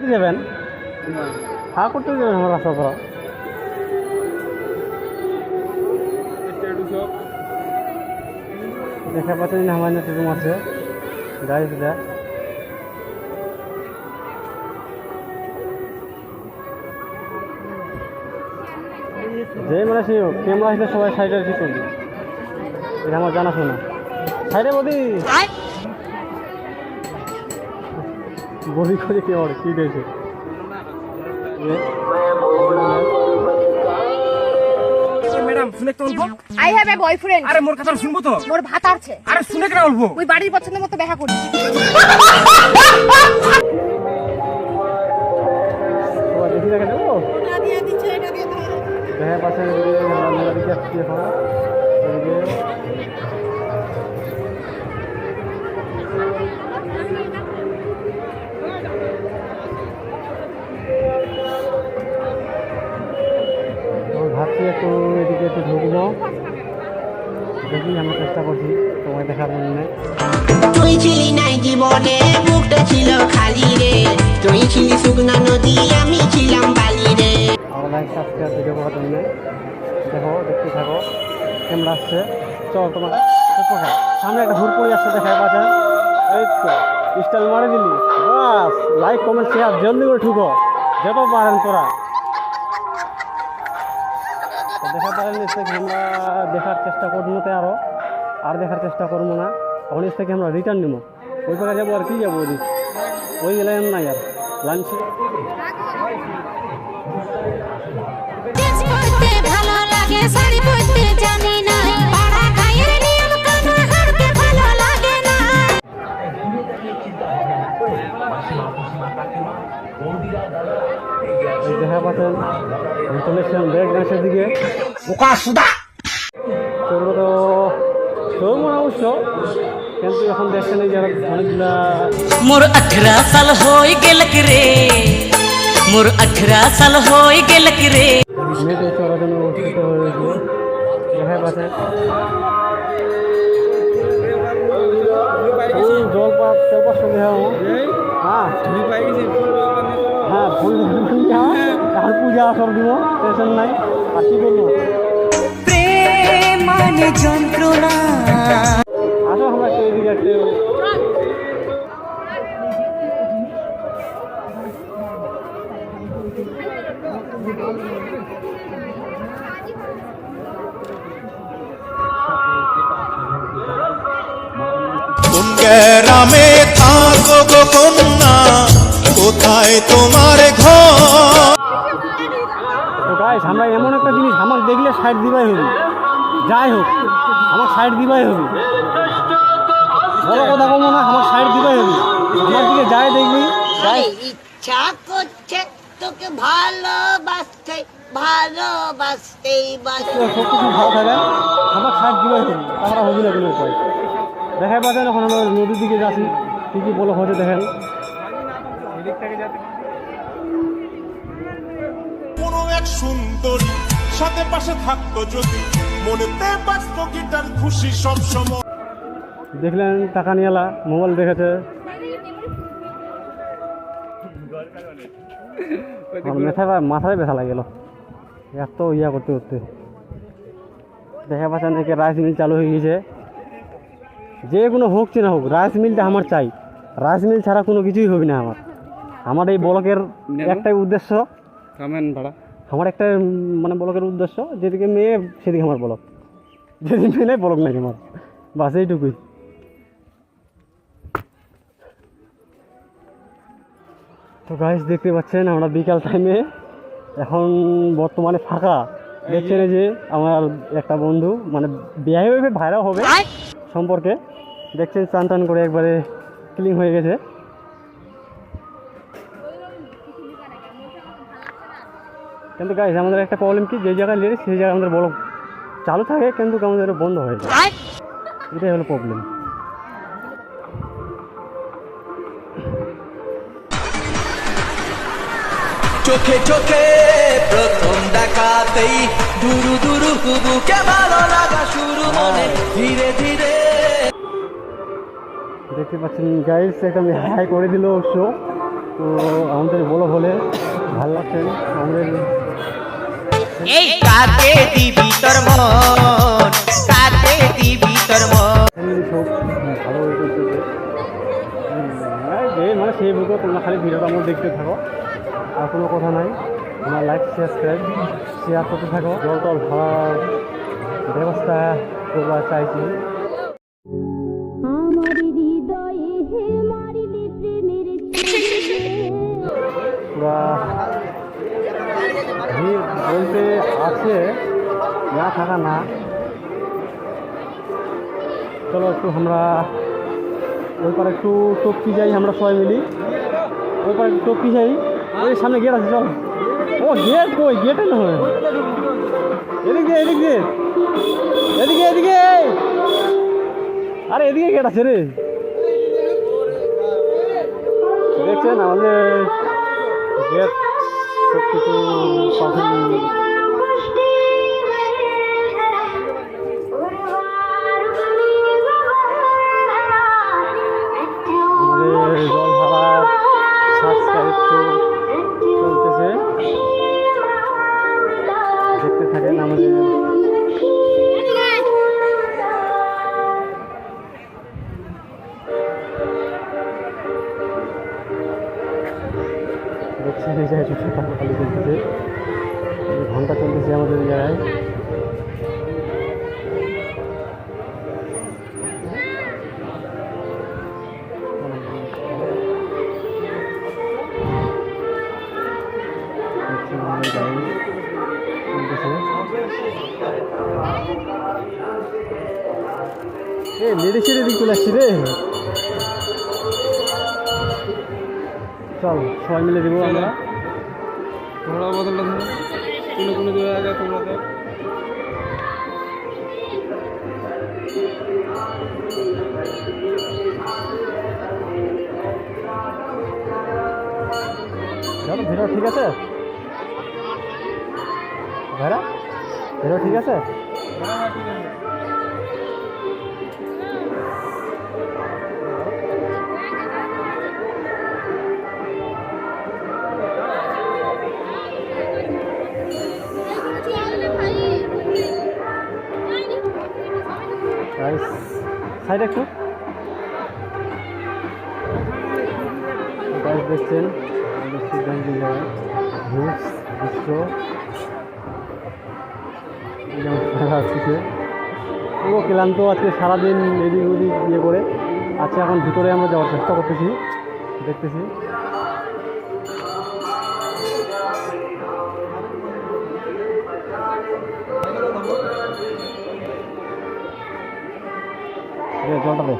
যাবেন হ্যাঁ করতে যাবেন আমার রাস্তা করা দেখা পাচ্ছেন আমার রুম আছে গাইস দেখ যে মানে সে ক্যামেরা আসলে সবাই সাইডে কি করবি এটা আমার জানাশোনা সাইডে বদি বদি করে কে ওর কি দিয়েছে ম্যাডাম শুনে একটু অল্প আই হ্যাভ এ বয়ফ্রেন্ড আরে মোর কথা শুনবো তো মোর ভাত আছে আরে শুনে কেন অল্প ওই বাড়ির পছন্দের মতো দেখা করি সবাই দেখি দেখা দেবো দেখা পাচ্ছেন দিকে আসছি এখন ভাবছি একটু এদিকে একটু ঢুকবো দেখি আমি চেষ্টা করছি তোমায় দেখার জন্য তুই ছিলি নাই জীবনে বুকটা ছিল খালি রে তুই ছিলি শুকনা নদী আমি ছিলাম বালি রে আমার লাইফ সাবস্ক্রাইব ভিডিও করার জন্য দেখো দেখতে থাকো ক্যামেরা আসছে চল তোমার সামনে একটা হুড় পড়ে আসছে দেখা পাচ্ছেন এই তো স্টাইল মারে দিলি বাস লাইক কমেন্ট শেয়ার জলদি করে ঢুকো যত পারেন তোরা দেখা পারেন থেকে আমরা দেখার চেষ্টা করবো তো আর দেখার চেষ্টা করবো না তখন এর থেকে আমরা রিটার্ন নেবো ওই জায়গায় যাবো আর কি যাবো ওই গেলাম না আর লাঞ্চ দেখা পাচ্ছেন চলেছেন ব্রেক ডান্সের দিকে চলবো তো চলবো না অবশ্য কিন্তু এখন দেখছেন এই যারা অনেকগুলা মোর 18 সাল হয়ে গেল রে মোর 18 সাল হয়ে গেল রে মেয়েদের চলার জন্য উপস্থিত হয়েছিল দেখা পাচ্ছেন জলপাত সঙ্গে হ্যাঁ হ্যাঁ ফুল এখন পূজা সব দিব টেনশন নাই আর কি করবো প্রেম মানে যন্ত্রণা আসো আমরা এদিকে একটা কোন গ্রামে থাকো গো কন্যা কোথায় তোমার ঘর তো গাইস আমরা এমন একটা জিনিস আমার দেখলে সাইড দিবাই হবে যাই হোক আমার সাইড দিবাই হবে বড় কথা কমো না আমার সাইড দিবাই হবে আমার দিকে যাই দেখবি ইচ্ছা করছে তোকে ভালোবাসতে ভালোবাসতেই সব কিছু ভালো থাকে আমার সাইড দিবাই হবে তারা হবে না কোনো উপায় দেখাই পাচ্ছেন এখন আমরা নদীর দিকে যাচ্ছি কী কী বলো হতে দেখেন কোনো এক সুন্দরী সাথে পাশে থাকতো যদি মনেতে বাঁচতো গিটার খুশি সব সময় দেখলেন টাকা নিয়েলা মোবাইল দেখেছে মাথায় ব্যথা লাগেল এত ইয়া করতে করতে দেখা পাচ্ছেন একে রাইস মিল চালু হয়ে গেছে যে কোনো হোক না হোক রাইস মিলটা আমার চাই রাইস মিল ছাড়া কোনো কিছুই হবে না আমার এই ব্লকের একটাই উদ্দেশ্য আমার একটা মানে ব্লকের উদ্দেশ্য যেদিকে মেয়ে সেদিকে আমার ব্লক যেদিকে মেয়ে নেই ব্লক নাই আমার বাস এইটুকুই তো গাইস দেখতে পাচ্ছেন আমরা বিকাল টাইমে এখন বর্তমানে ফাঁকা দেখছেন যে আমার একটা বন্ধু মানে বিয়ে হয়ে ভাইরাও হবে সম্পর্কে দেখছেন চান টান করে একবারে ক্লিন হয়ে গেছে কিন্তু গাইস আমাদের একটা প্রবলেম কি যে জায়গায় লেডিস সেই জায়গায় আমাদের বড় চালু থাকে কিন্তু আমাদের বন্ধ হয়ে যায় এটাই হলো প্রবলেম চোখে চোখে প্রথম দেখাতেই দুরু দুরু বুকে ভালো লাগা শুরু মনে ধীরে ধীরে দেখতে পাচ্ছেন গাইস একটা আমি হাই করে দিল অবশ্য তো আমাদের বলো বলে ভালো লাগছেন আমাদের এই কাকে দিবি তোর মন, কাকে দিবি তোর মন। ফ্যামিলি সব ভালো হয়ে চলতেছে যে মানে সেই বুকে তোমরা খালি ভিডিওটা আমার দেখতে থাকো আর কোনো কথা নাই, তোমরা লাইক সাবস্ক্রাইব শেয়ার করতে থাকো। জল টল ভাড়ার ব্যবস্থা করবার চাইছি। পুরা ভিড় বলতে আছে, না থাকা না। চলো একটু আমরা ওই পারে একটু টপকি যাই, আমরা সবাই মিলি ওই পারে একটু টপকি যাই। ওই সামনে গেট আছে, চল। ও গেট কই, গেটে নয়, এদিকে এদিকে এদিকে এদিকে, আরে এদিকে গেট আছে রে। দেখছেন আমাদের গেট সব কিছু আমাদের জল ভাড়ার সাবস্ক্রাইব চলতেছে, দেখতে থাকেন আমাদের। দেখছেন এই জায়গায় টাকা খালি চলতেছে, ঘন্টা চলতেছে আমাদের এই জায়গায়। মেডিসিনের দিক চলে আসছি রে। চল সবাই মিলে দেবো আমরা। তোমরা বদলটা ধরো, কোনো কোনো জায়গায় তোমরা দেখ। চলো ভিডিও ঠিক আছে ভাইরা, ভিডিও ঠিক আছে। সাইড একটু গাছ দেখছেন দৃশ্য পুরো ক্লান্ত আজকে সারাদিন এদিক ওদিক ইয়ে করে আজকে এখন ভিতরে আমরা যাওয়ার চেষ্টা করতেছি, দেখতেছি। জলটা দে।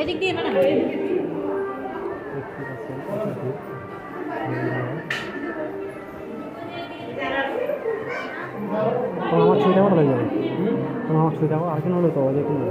এদিক দিয়ে না আমার ছুঁই টাকা হয়ে যাবে, আমার ছুঁই টাকা আর কেন হলো তো ওদের কোনো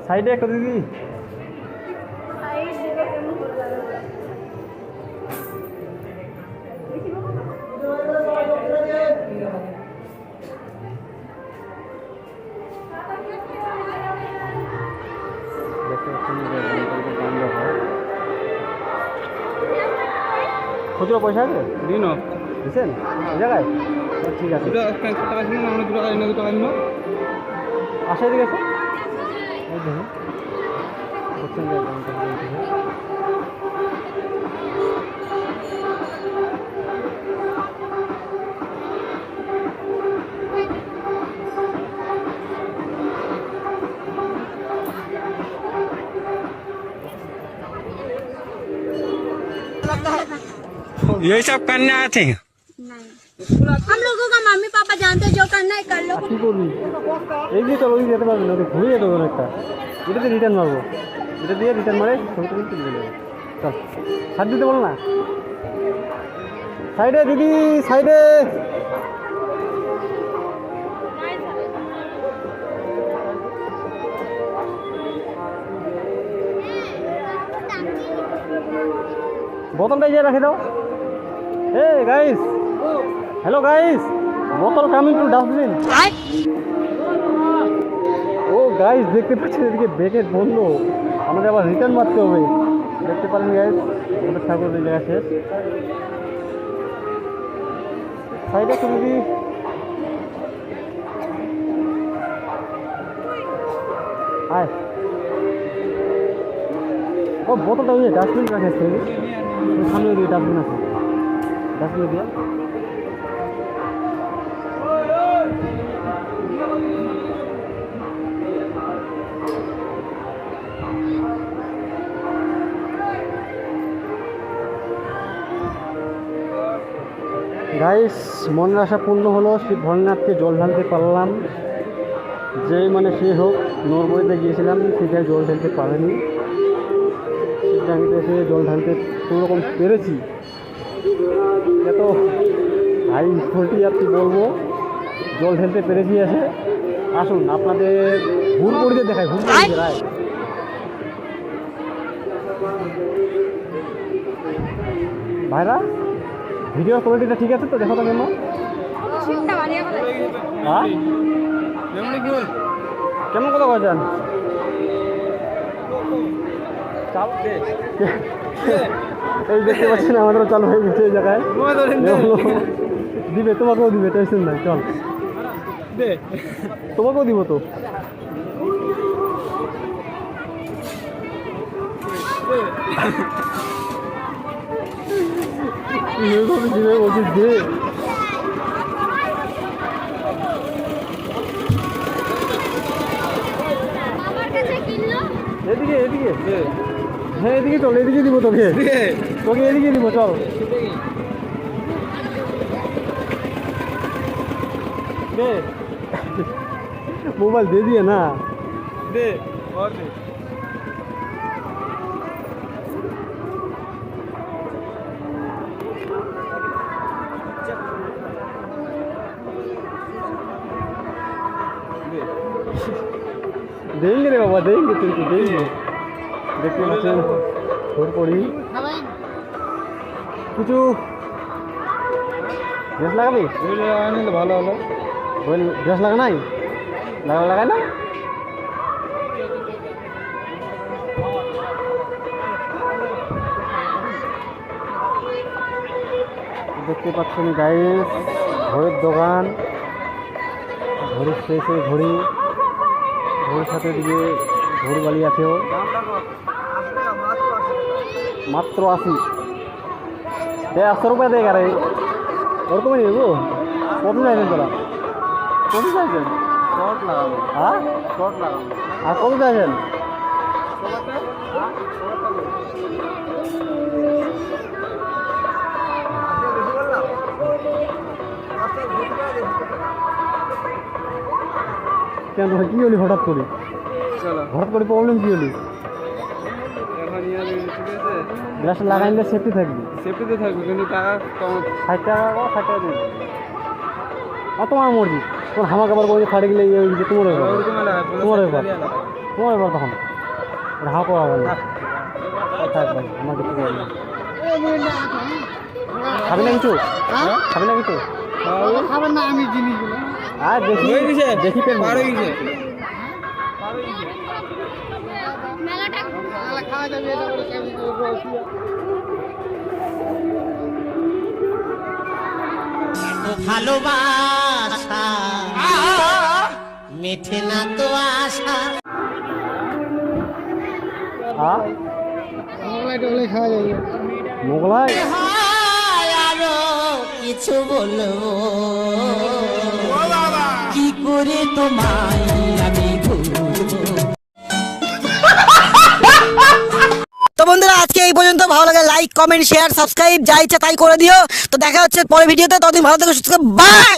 সাইডে একটা দিদি। খুচরো পয়সা আছে দিন। দিচ্ছেন এই জায়গায়? ঠিক আছে, আসা এদিকে আছে। এই দেখুন দেখছেন যে অ্যাকাউন্টটা বলতেছে। यही सब करने आए थे। हम लोगों का मम्मी पापा जानते हैं, जो करना है कर लो। আর কি করবি? এই দিয়ে চলো, ওই যেতে পারবি না, ওটা ঘুরে যেতে হবে একটা। এটাতে রিটার্ন মারবো, এটা দিয়ে রিটার্ন মারে ছবি তুলে তুলে দেবো। চল সাইড দিতে বল না, সাইডে দিদি সাইডে। বোতলটা যে রাখে দাও। হে গাইস, হ্যালো গাইস, বোতল coming to dustbin. Oh guys দেখতে পাচ্ছেন এদিকে ব্রেকেট বন্ধ, আমাদের আবার রিটার্ন মারতে হবে। দেখতে পারেন গাইস, আমাদের ঠাকুর এই জায়গা শেষ। সাইডে খুবই আয়। ও বোতলটা ওই ডাস্টবিন রাখে, সামনে ওই ডাস্টবিন আছে, ডাস্টবিন দিয়ে। গাইস মনের আশা পূর্ণ হলো, শ্রী ভোলেনাথকে জল ঢালতে পারলাম। যেই মানে সে হোক, নরবইতে গিয়েছিলাম, সেখানে জল ঢালতে পারেনি। সিদ্ধাঙ্গিতে এসে জল ঢালতে কোনোরকম পেরেছি। এত ভাই ফোরটি আর কি বলবো, জল ঢালতে পেরেছি এসে। আসুন আপনাদের ভুল পড়িতে দেখায়, ভুল পড়িতে রায়। ভাইরা ভিডিও কোয়ালিটিটা ঠিক আছে তো? দেখো তো কেমন। হ্যাঁ কেমন কথা বলছেন? এই দেখতে পাচ্ছি না, আমাদেরও চালু হয়ে গেছে এই জায়গায়। দিবে, তোমাকেও দিবে, টেনশন নাই। চল তোমাকেও দিব তো। দিবে বলছি দে। এদিকে এদিকে, হ্যাঁ এদিকে চল, এদিকে দিব তোকে, তোকে এদিকে দিব। চল দে, মোবাইল দে দিয়ে না দে। देंगे रे बाबा, देंगे तुमको, देंगे। देखते पाচ্ছেন ঘুর পড়ি কিছু ড্রেস লাগাবি? ভালো হলো, ড্রেস লাগা নাই, লাগাই না। দেখতে পাচ্ছেন গাইস, ঘড়ির দোকান, ঘড়ির শেষে ঘড়ি, ঘড়ির সাথে দিকে ঘড়ি বালি আছেও। মাত্র 80, 100 রুপিয়া দেয় গাড়ি ওরকমই নেব। কত চাইছেন তোরা? কত চাইছেন? শর্ট লাগাবো। হ্যাঁ শর্ট লাগাবো। আর কত চাইছেন? কেন কি হলি হঠাৎ করে? হঠাৎ করে প্রবলেম কি হলি? গ্লাস লাগাইলে সেফটি থাকবে, সেফটিতে থাকবে, কিন্তু টাকা কম। 60 টাকা 60 টাকা দিন। আর তোমার মর্জি, তোমার হামা কাবার করে ফাটে গেলে তোমার ব্যাপার, তোমার ব্যাপার, তোমার ব্যাপার। তখন হাওয়া পাওয়া গেল থাক ভাই, আমার কিছু খাবি না কিছু? খাবি না কিছু? খাবার না আমি জিনিসগুলো আর দেখি দেখি পেন পার হয়ে গেছে। খাওয়া যাবে এটা বলে ভালোবাসা মেঠে না তো আশা মোগলাই আরো কিছু বলবো কি করে তোমায় আমি ভুলবো। তো বন্ধুরা আজকে এই পর্যন্ত, ভালো লাগে লাইক কমেন্ট শেয়ার সাবস্ক্রাইব যা ইচ্ছা তাই করে দিও। তো দেখা হচ্ছে পরের ভিডিওতে, ততদিন ভালো থেকো সুস্থ থেকো, বাই।